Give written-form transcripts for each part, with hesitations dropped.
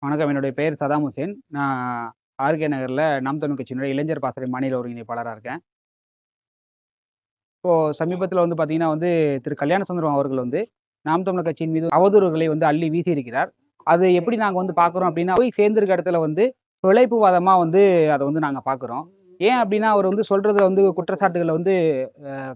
வணக்கம். என்னுடைய பெயர் சதாம் ஹுசேன். நான் ஆர்கே நகர்ல நாம் தமிழ் கட்சியினுடைய இளைஞர் பாசறை மாநில ஒருங்கிணைப்பாளரா இருக்கேன். இப்போ சமீபத்தில வந்து பார்த்தீங்கன்னா திரு கல்யாண சுந்தரம் அவர்கள் நாம் தமிழர் கட்சியின் மீது அவதூறுகளை அள்ளி வீசியிருக்கிறார். அது எப்படி நாங்க பார்க்குறோம் அப்படின்னா, போய் சேர்ந்திருக்க இடத்துல பிழைப்புவாதமா அத நாங்க பார்க்குறோம். ஏன் அப்படின்னா, அவர் சொல்றது குற்றச்சாட்டுகள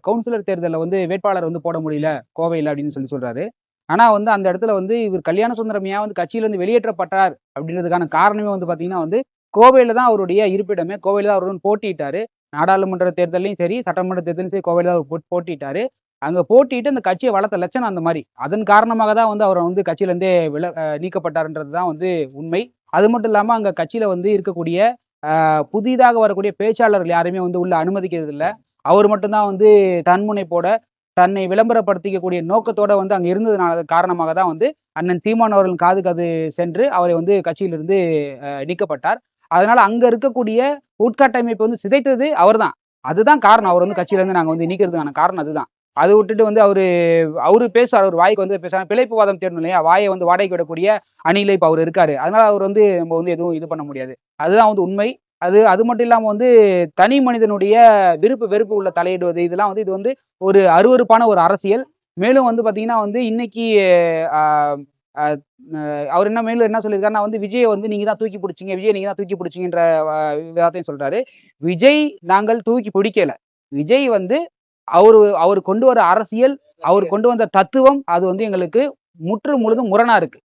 கவுன்சிலர் தேர்தல்ல வேட்பாளர் போட முடியல கோவையில அப்படின்னு சொல்றாரு. ஆனா அந்த இடத்துல இவர் கல்யாண சுந்தரம் ஏன் கட்சியிலிருந்து வெளியேற்றப்பட்டார் அப்படின்றதுக்கான காரணமே பார்த்தீங்கன்னா கோவையில தான் அவருடைய இருப்பிடமே. கோவையில தான் அவர் போட்டியிட்டாரு. நாடாளுமன்ற தேர்தல்லயும் சரி, சட்டமன்ற தேர்தலும் சரி கோவையில தான் அவர் போட்டியிட்டாரு. அங்க போட்டியிட்டு அந்த கட்சிய வளர்த்த லட்சணம் அந்த மாரி. அதன் காரணமாக தான் அவர கட்சியிலிருந்தே நீக்கப்பட்டார்ன்றது தான் உண்மை. அது மட்டும் இல்லாம அங்க கட்சியில இருக்கக்கூடிய புதிதாக வரக்கூடிய பேச்சாளர்கள் யாரையுமே உள்ள அனுமதிக்கிறது இல்ல. அவர் மட்டும் தான் தன்முனைப்போட தன்னை விளம்பரப்படுத்திக்கக்கூடிய நோக்கத்தோட அங்க இருந்ததுனால காரணமாக தான் அண்ணன் சீமான் அவர்கள் காதுக்கு அது சென்று அவரை கட்சியிலிருந்து நீக்கப்பட்டார். அதனால அங்க இருக்கக்கூடிய உட்கட்டமைப்பு சிதைத்தது அவர்தான். அதுதான் காரணம். அவர் கட்சியிலிருந்து நாங்க நீக்கிறதுக்கான காரணம் அதுதான். அத விட்டுட்டு அவரு பேசுவார். அவர் வாய்க்கு பேசாம பிழைப்புவாதம் தேடணும் இல்லையா? வாய வாடகைக்கு விடக்கூடிய அணியில இப்ப அவரு இருக்காரு. அதனால அவர் நம்ம எதுவும் இது பண்ண முடியாது. அதுதான் உண்மை. அது மட்டும் இல்லாம தனி மனிதனுடைய விருப்பு, வெறுப்பு உள்ள தலையிடுவது இதெல்லாம் இது ஒரு அருவருப்பான ஒரு அரசியல். மேலும் பார்த்தீங்கன்னா இன்னைக்கு அ அ அவர் மேலும் என்ன சொல்லியிருக்காருன்னா விஜய நீங்க தான் தூக்கி பிடிச்சீங்க. விஜய நீங்க தான் தூக்கி பிடிச்சீங்கன்ற விதத்தையும் சொல்றாரு. விஜய் நாங்கள் தூக்கி பிடிக்கல. விஜய் அவரு கொண்டு வர அரசியல், அவர் கொண்டு வந்த தத்துவம் அது எங்களுக்கு முழுதும் முரணா இருக்கு.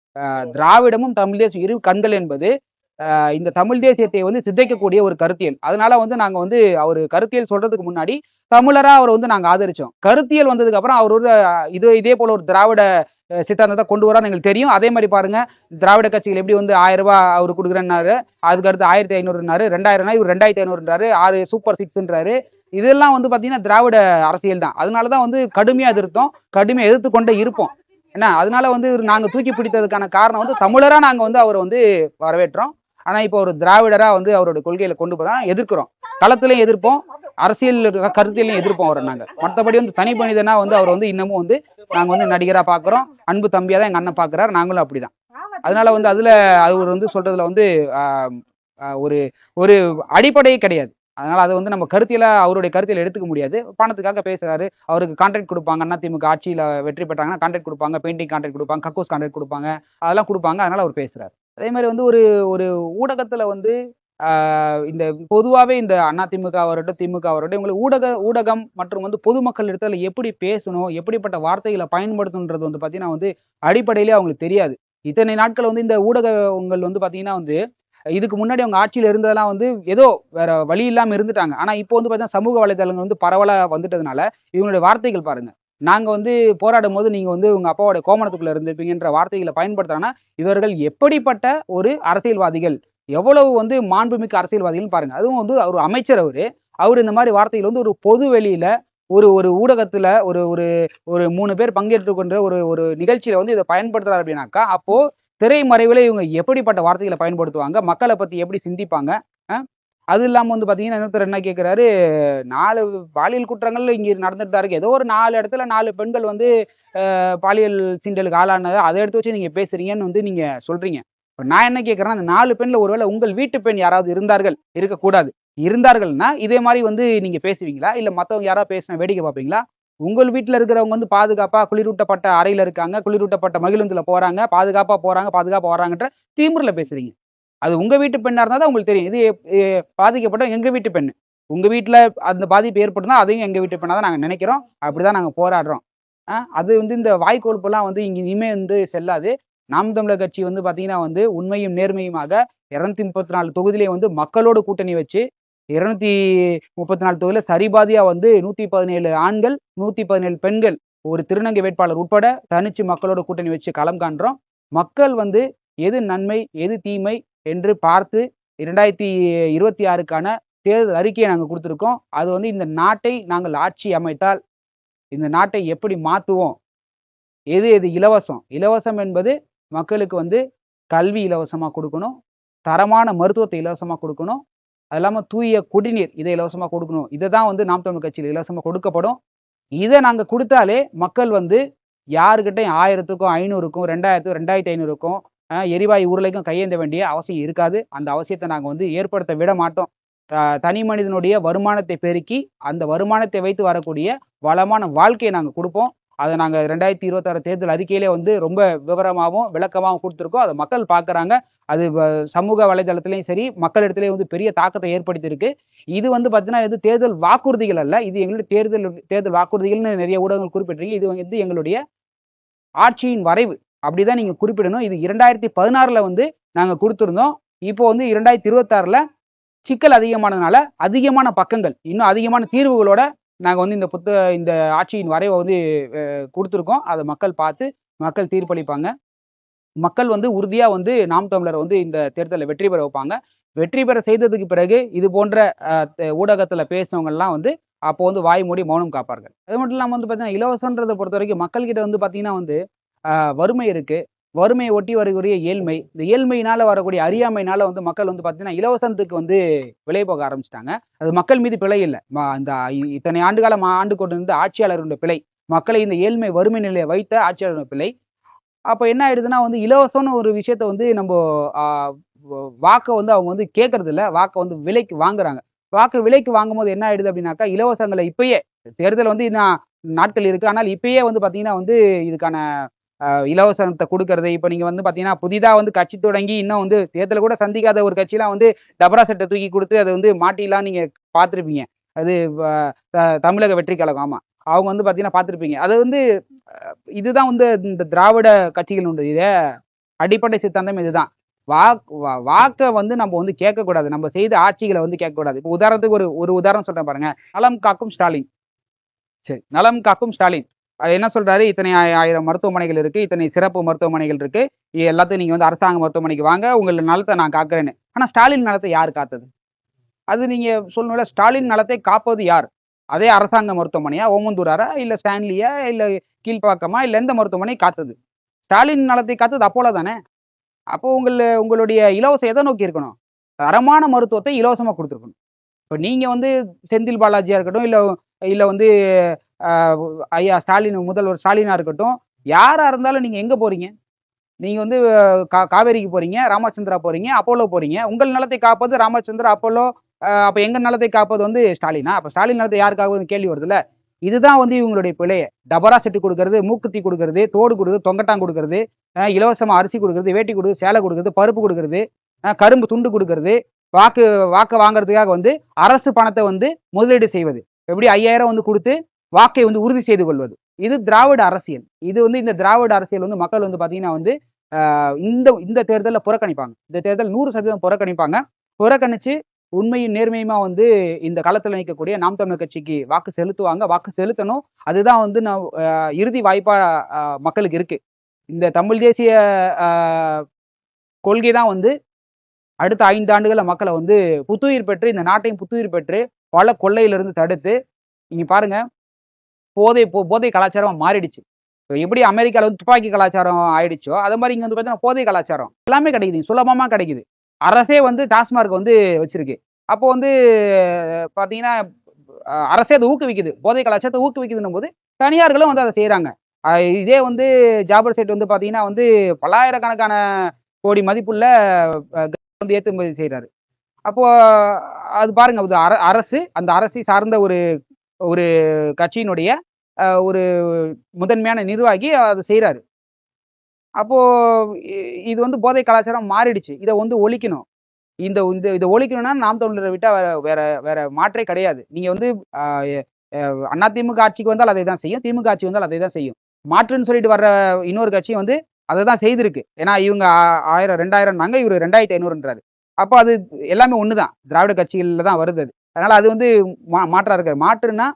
திராவிடமும் தமிழ் தேசம் இரு கண்கள் என்பது இந்த தமிழ் தேசியத்தை சிதைக்கக்கூடிய ஒரு கருத்தியல். அதனால நாங்க அவரு கருத்தியல் சொல்றதுக்கு முன்னாடி தமிழரா அவர் நாங்க ஆதரிச்சோம். கருத்தியல் வந்ததுக்கு அப்புறம் அவர் இதே போல ஒரு திராவிட சித்தாந்தத்தை கொண்டு வரான்னு எங்களுக்கு தெரியும். அதே மாதிரி பாருங்க, திராவிட கட்சிகள் எப்படி ரூ. 1000 அவரு குடுக்குறேன்னாரு, அதுக்கு அடுத்து 1500னாரு, 2000 இவர் 2500ன்றாரு, 6 சூப்பர் 6ன்றாரு. இதெல்லாம் பார்த்தீங்கன்னா திராவிட அரசியல் தான். அதனால தான் கடுமையா எதிர்த்தோம். கடுமையா எதிர்த்து கொண்டே இருப்போம். என்ன அதனால நாங்க தூக்கி பிடித்ததுக்கான காரணம் தமிழரா நாங்க அவரை வரவேற்றோம். ஆனா இப்போ ஒரு திராவிடரா அவரோட கொள்கையில கொண்டு போதான் எதிர்க்கிறோம். களத்திலையும் எதிர்ப்போம், அரசியல் கருத்திலையும் எதிர்ப்போம் அவரை நாங்க. மற்றபடி தனி மனிதனா அவர் இன்னமும் நாங்க நடிகரா பாக்குறோம். அன்பு தம்பியா தான் எங்க அண்ணன் பாக்குறாரு. நாங்களும் அப்படிதான். அதனால அதுல அவர் சொல்றதுல ஒரு ஒரு அடிப்படையே கிடையாது. அதனால அது நம்ம கருத்தியலா அவருடைய கருத்தியல எடுத்துக்க முடியாது. பணத்துக்காக பேசுறாரு. அவருக்கு கான்ட்ராக்ட் கொடுப்பாங்க. அதிமுக ஆட்சியில வெற்றி பெற்றாங்கன்னா கான்ட்ராக்ட் கொடுப்பாங்க, பெயிண்டிங் கான்ட்ராக்ட் கொடுப்பாங்க, கக்கூஸ் கான்ட்ராக்ட் கொடுப்பாங்க. அதெல்லாம் கொடுப்பாங்க. அதனால அவர் பேசுறாரு. அதே மாதிரி ஒரு ஒரு ஊடகத்துல இந்த பொதுவாவே இந்த அதிமுக வரட்டும், திமுக வரட்டும், இவங்களுக்கு ஊடகம் மற்றும் பொதுமக்கள் இடத்துல எப்படி பேசணும், எப்படிப்பட்ட வார்த்தைகளை பயன்படுத்தணுன்றது பார்த்தீங்கன்னா அடிப்படையிலே அவங்களுக்கு தெரியாது. இத்தனை நாட்கள் இந்த ஊடகங்கள் பார்த்தீங்கன்னா இதுக்கு முன்னாடி அவங்க ஆட்சியில இருந்ததெல்லாம் ஏதோ வேற வழி இல்லாம இருந்துட்டாங்க. ஆனா இப்போ பார்த்தீங்கன்னா சமூக வலைதளங்கள் பரவலா வந்துட்டதுனால இவங்களுடைய வார்த்தைகள் பாருங்க. நாங்க போராடும்போது நீங்க உங்க அப்பாவோட கோமணத்துக்குள்ள இருந்திருப்பீங்கன்ற வார்த்தைகளை பயன்படுத்துறாங்கன்னா, இவர்கள் எப்படிப்பட்ட ஒரு அரசியல்வாதிகள், எவ்வளவு மாண்புமிக்க அரசியல்வாதிகள்னு பாருங்க. அதுவும் ஒரு அமைச்சர் அவரு. அவரு இந்த மாதிரி வார்த்தைகள் ஒரு பொது வெளியில ஒரு ஒரு ஊடகத்துல ஒரு ஒரு ஒரு 3 பேர் பங்கேற்றுக் கொண்ட ஒரு ஒரு நிகழ்ச்சியில இத பயன்படுத்துறாரு அப்படின்னாக்கா, அப்போ திரைமறைவில இவங்க எப்படிப்பட்ட வார்த்தைகளை பயன்படுத்துவாங்க? மக்கள பத்தி எப்படி சிந்திப்பாங்க? அ அது இல்லாம பார்த்தீங்கன்னா, இன்னொருத்தர் என்ன கேட்கிறாரு, 4 பாலியல் குற்றங்கள் இங்க நடந்துட்டு தான் இருக்கு. ஏதோ ஒரு 4 இடத்துல 4 பெண்கள் பாலியல் சீண்டலுக்கு ஆளானத அத எடுத்து வச்சு நீங்க பேசுறீங்கன்னு நீங்க சொல்றீங்க. இப்ப நான் என்ன கேட்கிறேன்னா, அந்த 4 பெண்ல ஒருவேளை உங்கள் வீட்டு பெண் யாராவது இருந்தார்கள், இருக்கக்கூடாது. இருந்தார்கள்னா, இதே மாரி நீங்க பேசுவீங்களா? இல்ல மத்தவங்க யாராவது பேசினா வேடிக்கை பார்ப்பீங்களா? உங்கள் வீட்ல இருக்கிறவங்க பாதுகாப்பா குளிரூட்டப்பட்ட அறையில இருக்காங்க, குளிரூட்டப்பட்ட மகிழுந்துல போறாங்க, பாதுகாப்பா போறாங்க, பாதுகாப்பா வர்றாங்கன்ற திமிர்ல பேசுறீங்க. அது உங்க வீட்டு பெண்ணா இருந்தா தான் உங்களுக்கு தெரியும். இது பாதிக்கப்பட்ட எங்க வீட்டு பெண்ணு. உங்க வீட்ல அந்த பாதிப்பு ஏற்படும்னா, அதையும் எங்க வீட்டு பெண்ணா தான் நாங்க நினைக்கிறோம். அப்படிதான் நாங்க போராடுறோம். அது இந்த வாய்க்கொழுப்பெல்லாம் இனிமே செல்லாது. நாம் தமிழர் கட்சி பார்த்தீங்கன்னா உண்மையும் நேர்மையுமாக 234 தொகுதியிலே மக்களோடு கூட்டணி வச்சு 234 தொகுதியில சரிபாதியா 117 ஆண்கள், 117 பெண்கள், ஒரு திருநங்கை வேட்பாளர் உட்பட தனிச்சு மக்களோட கூட்டணி வச்சு களம் காண்றோம். மக்கள் எது நன்மை, எது தீமை என்று பார்த்து 2026க்கான தேர்தல் அறிக்கையை நாங்க குடுத்திருக்கோம். அது இந்த நாட்டை நாங்கள் ஆட்சி அமைத்தால், இந்த நாட்டை எப்படி மாத்துவோம்? எது எது இலவசம்? இலவசம் என்பது மக்களுக்கு கல்வி இலவசமா குடுக்கணும். தரமான மருத்துவத்தை இலவசமா குடுக்கணும். அது இல்லாம தூய குடிநீர் இதை இலவசமா கொடுக்கணும். இத தான் நாம் தமிழர் கட்சியில இலவசமா கொடுக்கப்படும். இத நாங்க குடுத்தாலே மக்கள் யாருகிட்டயும் 1000க்கும் 500க்கும் 2000க்கும் 2500க்கும் எரிவாயு உருளைக்கும் கையேந்த வேண்டிய அவசியம் இருக்காது. அந்த அவசியத்த நாங்க வந்து ஏற்படுத்த விட மாட்டோம். தனி மனிதனுடைய வருமானத்தை பெருக்கி, அந்த வருமானத்தை வைத்து வரக்கூடிய வளமான வாழ்க்கைய நாங்க குடுப்போம். அத நாங்க 2026 தேர்தல் அறிக்கையிலே வந்து ரொம்ப விவரமாவும், விளக்கமாவும் குடுத்துருக்கோம். அத மக்கள் பார்க்குறாங்க. அது சமூக வலைதளத்திலயும் சரி, மக்களிடத்திலேயும் வந்து பெரிய தாக்கத்த ஏற்படுத்தியிருக்கு. இது வந்து பார்த்தீங்கன்னா, இது தேர்தல் வாக்குறுதிகள் அல்ல. இது எங்களுடைய தேர்தல் தேர்தல் வாக்குறுதிகள்னு நெறைய ஊடகங்கள் குறிப்பிட்டிருக்கு. இது வந்து எங்களுடைய ஆட்சியின் வரைவு. அப்படிதான் நீங்க குறிப்பிடணும். இது 2016ல வந்து நாங்க குடுத்திருந்தோம். இப்போ வந்து 2026ல சிக்கல் அதிகமானதுனால, அதிகமான பக்கங்கள், இன்னும் அதிகமான தீர்வுகளோட நாங்க வந்து இந்த ஆட்சியின் வரைவ வந்து குடுத்துருக்கோம். அத மக்கள் பார்த்து, மக்கள் தீர்ப்பளிப்பாங்க. மக்கள் வந்து உறுதியா வந்து நாம் தமிழர வந்து இந்த தேர்தல்ல வெற்றி பெற வைப்பாங்க. வெற்றி பெற செய்ததுக்கு பிறகு, இது போன்ற அ த ஊடகத்தில பேசினவங்கலாம் வந்து, அப்போ வந்து வாய் மூடி மௌனம் காப்பார்கள். அது மட்டும் இல்லாம வந்து பார்த்தீங்கன்னா, இலவசம்ன்றத பொறுத்தவரைக்கும் மக்கள் கிட்ட வந்து பார்த்தீங்கன்னா வந்து, வறுமை இருக்கு. வறுமைய ஒட்டி வரக்கூடிய ஏழ்மை. இந்த ஏழ்மையினால வரக்கூடிய அறியாமையினால வந்து மக்கள் வந்து பார்த்தீங்கன்னா, இலவசத்துக்கு வந்து விலை போக ஆரம்பிச்சுட்டாங்க. அது மக்கள் மீது பிழை இல்ல. இந்த இத்தனை ஆண்டு காலம் ஆண்டு கொண்டிருந்த ஆட்சியாளர்களுடைய பிழை. மக்களை இந்த ஏழ்மை, வறுமை நிலையில வைத்த ஆட்சியாளர்களுடைய பிழை. அப்ப என்ன ஆயிடுதுன்னா வந்து இலவசம்னு ஒரு விஷயத்த வந்து நம்போ ஆ வாக்க வந்து அவங்க வந்து கேட்கறதில்ல. வாக்க வந்து விலைக்கு வாங்குறாங்க. வாக்கு விலைக்கு வாங்கும்போது என்ன ஆயிடுது அப்டின்னாக்கா, இலவசங்கள இப்பயே தேர்தல் வந்து இன்னும் நாட்கள் இருக்கு. ஆனால் இப்பயே வந்து பார்த்தீங்கன்னா வந்து இதுக்கான இலவசத்த குடுக்கறது. இப்ப நீங்க வந்து பார்த்தீங்கன்னா, புதிதா வந்து கட்சி தொடங்கி இன்னும் வந்து தேர்தல கூட சந்திக்காத ஒரு கட்சிலாம் வந்து டபரா செட்ட தூக்கி குடுத்து அத வந்து மாட்டிலாம் நீங்க பார்த்திருப்பீங்க. அது வ த தமிழக வெற்றி கழகம். ஆமா. அவங்க வந்து பார்த்தீங்கன்னா பார்த்திருப்பீங்க. அது வந்து இதுதான் வந்து இந்த திராவிட கட்சிகளுடைய அடிப்படை சித்தாந்தம் இதுதான். வாக்க வந்து நம்ம வந்து கேட்கக்கூடாது. நம்ம செய்த ஆட்சிகள வந்து கேட்கக்கூடாது. இப்ப உதாரணத்துக்கு ஒரு ஒரு உதாரணம் சொல்றேன் பாருங்க. நலம் காக்கும் ஸ்டாலின். சரி. நலம் காக்கும் ஸ்டாலின். அது என்ன சொல்றாரு, இத்தனை ஆயிரம் மருத்துவமனைகள் இருக்கு. இத்தனை சிறப்பு மருத்துவமனைகள் இருக்கு. எல்லாத்தையும் நீங்க வந்து அரசாங்க மருத்துவமனைக்கு வாங்க. உங்க நலத்த நான் காக்கிறேன்னு. ஆனா ஸ்டாலின் நலத்த யார் காத்தது? அது நீங்க சொல்லணும்ல. ஸ்டாலின் நலத்தை காப்பது யார்? அதே அரசாங்க மருத்துவமனையா? ஓமந்தூராரா? இல்ல ஸ்டான்லியா? இல்ல கீழ்ப்பாக்கமா? இல்ல எந்த மருத்துவமனை காத்தது? ஸ்டாலின் நலத்தை காத்தது அப்போலோ தானே! அப்போ உங்களுடைய இலவசம் எத நோக்கி இருக்கணும்? தரமான மருத்துவத்தை இலவசமா குடுத்துருக்கணும். இப்ப நீங்க வந்து செந்தில் பாலாஜியா இருக்கட்டும், இல்ல இல்ல வந்து அ ஐயா ஸ்டாலின் முதல்வர் ஸ்டாலினா இருக்கட்டும், யாரா இருந்தாலும் நீங்க எங்க போறீங்க? நீங்க வந்து காவேரிக்கு போறீங்க, ராமச்சந்திரா போறீங்க, அப்போலோ போறீங்க. உங்கள் நலத்தை காப்பது ராமச்சந்திரா, அப்போலோ. அப்ப எங்க நலத்தை காப்பது வந்து ஸ்டாலினா? அப்ப ஸ்டாலின் நலத்தை யார் காப்பதுன்னு கேள்வி வருதுல்ல. இதுதான் வந்து இவங்களுடைய பிழையே. டபரா செட்டு குடுக்கறது, மூக்குத்தி குடுக்கறது, தோடு குடுக்கறது, தொங்கட்டான் குடுக்கறது, இலவசமா அரிசி குடுக்கறது, வேட்டி குடுக்கறது, சேலை குடுக்கறது, பருப்பு குடுக்கறது, கரும்பு துண்டு குடுக்கறது, வாக்கு வாக்க வாங்குறதுக்காக வந்து அரசு பணத்த வந்து முதலீடு செய்வது. எப்படி 5000 வந்து குடுத்து வாக்கை வந்து உறுதி செய்து கொள்வது. இது திராவிட அரசியல். இது வந்து இந்த திராவிட அரசியல் வந்து மக்கள் வந்து பார்த்தீங்கன்னா வந்து, இந்த இந்த தேர்தல்ல புறக்கணிப்பாங்க. இந்த தேர்தல் 100% புறக்கணிப்பாங்க. புறக்கணிச்சு உண்மையும் நேர்மையுமா வந்து இந்த களத்துல நிக்கக்கூடிய நாம் தமிழர் கட்சிக்கு வாக்கு செலுத்துவாங்க. வாக்கு செலுத்தணும். அதுதான் வந்து நான் இறுதி வாய்ப்பா மக்களுக்கு இருக்கு. இந்த தமிழ் தேசிய அ கொள்கை தான் வந்து அடுத்த 5 ஆண்டுகள்ல மக்கள வந்து புத்துயிர் பெற்று, இந்த நாட்டையும் புத்துயிர் பெற்று, பல கொள்ளையிலிருந்து தடுத்து, நீங்க பாருங்க போதை கலாச்சாரமா மாறிடுச்சு. இப்ப எப்படி அமெரிக்கால வந்து துப்பாக்கி கலாச்சாரம் ஆயிடுச்சோ, அது மாரி இங்க வந்து பார்த்தீங்கன்னா போதை கலாச்சாரம். எல்லாமே கிடைக்குது. சுலபமா கிடைக்குது. அரசே வந்து டாஸ்மார்க் வந்து வச்சிருக்கு. அப்போ வந்து பார்த்தீங்கன்னா, அரசே அத ஊக்குவிக்குது. போதை கலாச்சாரத்த ஊக்குவிக்குதுன்னும்போது, தனியார்களும் வந்து அத செய்றாங்க. அ இதே வந்து ஜாபர் சேட் வந்து பார்த்தீங்கன்னா வந்து பல்லாயிரக்கணக்கான கோடி மதிப்புள்ள வந்து ஏற்றுமதி செய்றாரு. அப்போ அது பாருங்க அது அரசு, அந்த அரசை சார்ந்த ஒரு ஒரு கட்சியினுடைய ஒரு முதன்மையான நிர்வாகி அத செய்றாரு. அப்போ இ இது வந்து போதை கலாச்சாரம் மாறிடுச்சு. இத வந்து ஒழிக்கணும். இந்த இந்த இத ஒழிக்கணும்னா நாம் தமிழர விட்டா வேற வேற வேற மாற்றே கிடையாது. நீங்க வந்து அ எ அதிமுக ஆட்சிக்கு வந்தால் அதை தான் செய்யும். திமுக ஆட்சி வந்தால் அதை தான் செய்யும். மாற்றுன்னு சொல்லிட்டு வர்ற இன்னொரு கட்சி வந்து அத தான் செய்திருக்கு. ஏன்னா இவங்க 1000 2000ன்னாங்க. இவரு 2500ன்றாரு. அப்ப அது எல்லாமே ஒண்ணு தான். திராவிட கட்சிகள்ல தான் வருது அது. அதனால அது வந்து மாற்றா இருக்காது. மாற்றுன்னா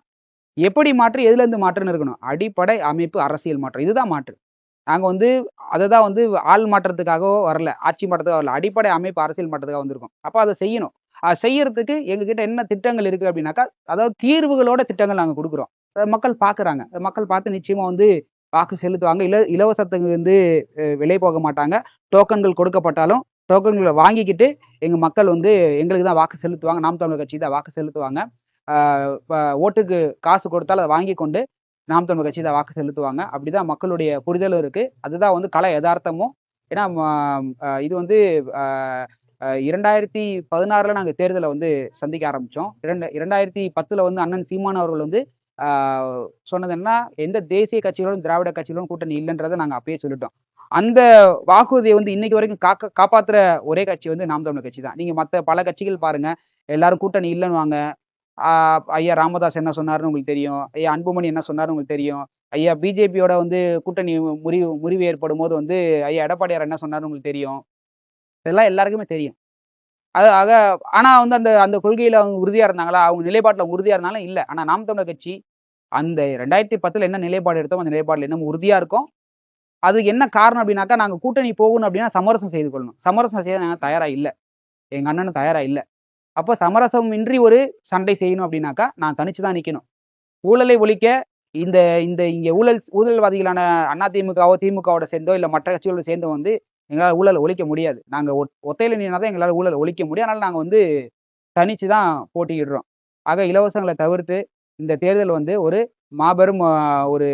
எப்படி மாற்று, எதுலேருந்து மாற்றுன்னு இருக்கணும். அடிப்படை அமைப்பு அரசியல் மாற்றம். இதுதான் மாற்று. நாங்க வந்து அததான் வந்து ஆள் மாற்றத்துக்காகவோ வரல. ஆட்சி மாற்றத்துக்காக வரல. அடிப்படை அமைப்பு அரசியல் மாற்றத்துக்காக வந்திருக்கோம். அப்ப அத செய்யணும். செய்யறதுக்கு எங்ககிட்ட என்ன திட்டங்கள் இருக்கு அப்டின்னாக்கா, அதாவது தீர்வுகளோட திட்டங்கள் நாங்க குடுக்குறோம். அத மக்கள் பார்க்குறாங்க. மக்கள் பார்த்து நிச்சயமா வந்து வாக்கு செலுத்துவாங்க. இலவசத்துக்கு வந்து விலை போக மாட்டாங்க. டோக்கன்கள் கொடுக்கப்பட்டாலும், டோக்கன்கள வாங்கிக்கிட்டு எங்க மக்கள் வந்து எங்களுக்கு தான் வாக்கு செலுத்துவாங்க. நாம் தமிழர் கட்சிக்கு தான் வாக்கு செலுத்துவாங்க. ஆ இப்ப ஓட்டுக்கு காசு கொடுத்தாலும் அத வாங்கிக் கொண்டு நாம் தமிழர் கட்சி தான் வாக்கு செலுத்துவாங்க. அப்படிதான் மக்களுடைய புரிதலும் இருக்கு. அதுதான் வந்து கள எதார்த்தமும். ஏன்னா இது வந்து 2016ல் நாங்கள் தேர்தலை வந்து சந்திக்க ஆரம்பித்தோம். 2010ல் வந்து அண்ணன் சீமான் அவர்கள் வந்து சொன்னது என்ன, எந்த தேசிய கட்சிகளோடும் திராவிட கட்சிகளோடும் கூட்டணி இல்லைன்றதை நாங்கள் அப்பயே சொல்லிட்டோம். அந்த வாக்குறுதியை வந்து இன்னைக்கு வரைக்கும் காப்பாற்றுற ஒரே கட்சி வந்து நாம் தமிழர் கட்சி தான். நீங்கள் மற்ற பல கட்சிகள் பாருங்க, எல்லாரும் கூட்டணி இல்லைன்னுவாங்க. ஐயா ராமதாஸ் என்ன சொன்னாருன்னு உங்களுக்கு தெரியும். ஐயா அன்புமணி என்ன சொன்னாருன்னு உங்களுக்கு தெரியும். ஐயா பிஜேபியோட வந்து கூட்டணி முறிவு ஏற்படும் போது வந்து ஐயா எடப்பாடியார் என்ன சொன்னாருன்னு உங்களுக்கு தெரியும். இதெல்லாம் எல்லாருக்குமே தெரியும். ஆக ஆனா வந்து அந்த அந்த கொள்கையில அவங்க உறுதியா இருந்தாங்களா? அவங்க நிலைப்பாட்டுல உறுதியா இருந்தாலும் இல்ல. ஆனா நாம் தமிழர் கட்சி அந்த 2010ல என்ன நிலைப்பாடு எடுத்தோமோ, அந்த நிலைப்பாடுல இன்னமும் உறுதியா இருக்கோம். அதுக்கு என்ன காரணம் அப்டின்னாக்கா, நாங்க கூட்டணி போகணும் அப்டின்னா சமரசம் செய்து கொள்ளணும். சமரசம் செய்ய நாங்க தயாரா இல்ல. எங்க அண்ணனும் தயாரா இல்ல. அப்ப சமரசம் இன்றி ஒரு சண்டை செய்யணும் அப்டின்னாக்கா, நான் தனிச்சு தான் நிக்கணும். ஊழலை ஒழிக்க இந்த இந்த இங்க ஊழல்வாதிகளான அதிமுகவோ, திமுகவோட சேர்ந்தோ, இல்ல மற்ற கட்சிகளோட சேர்ந்தோ வந்து எங்களால ஊழல ஒழிக்க முடியாது. நாங்க ஒத்தையில நின்னா தான் எங்களால ஊழல ஒழிக்க முடியும். அதனால நாங்க வந்து தனிச்சு தான் போட்டியிடுறோம். ஆக இலவசங்கள தவிர்த்து இந்த தேர்தல் வந்து ஒரு மாபெரும் ஒரு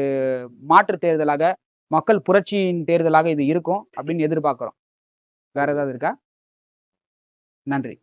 மாற்று தேர்தலாக, மக்கள் புரட்சியின் தேர்தலாக இது இருக்கும் அப்படின்னு எதிர்பார்க்கிறோம். வேற ஏதாவது இருக்கா? நன்றி.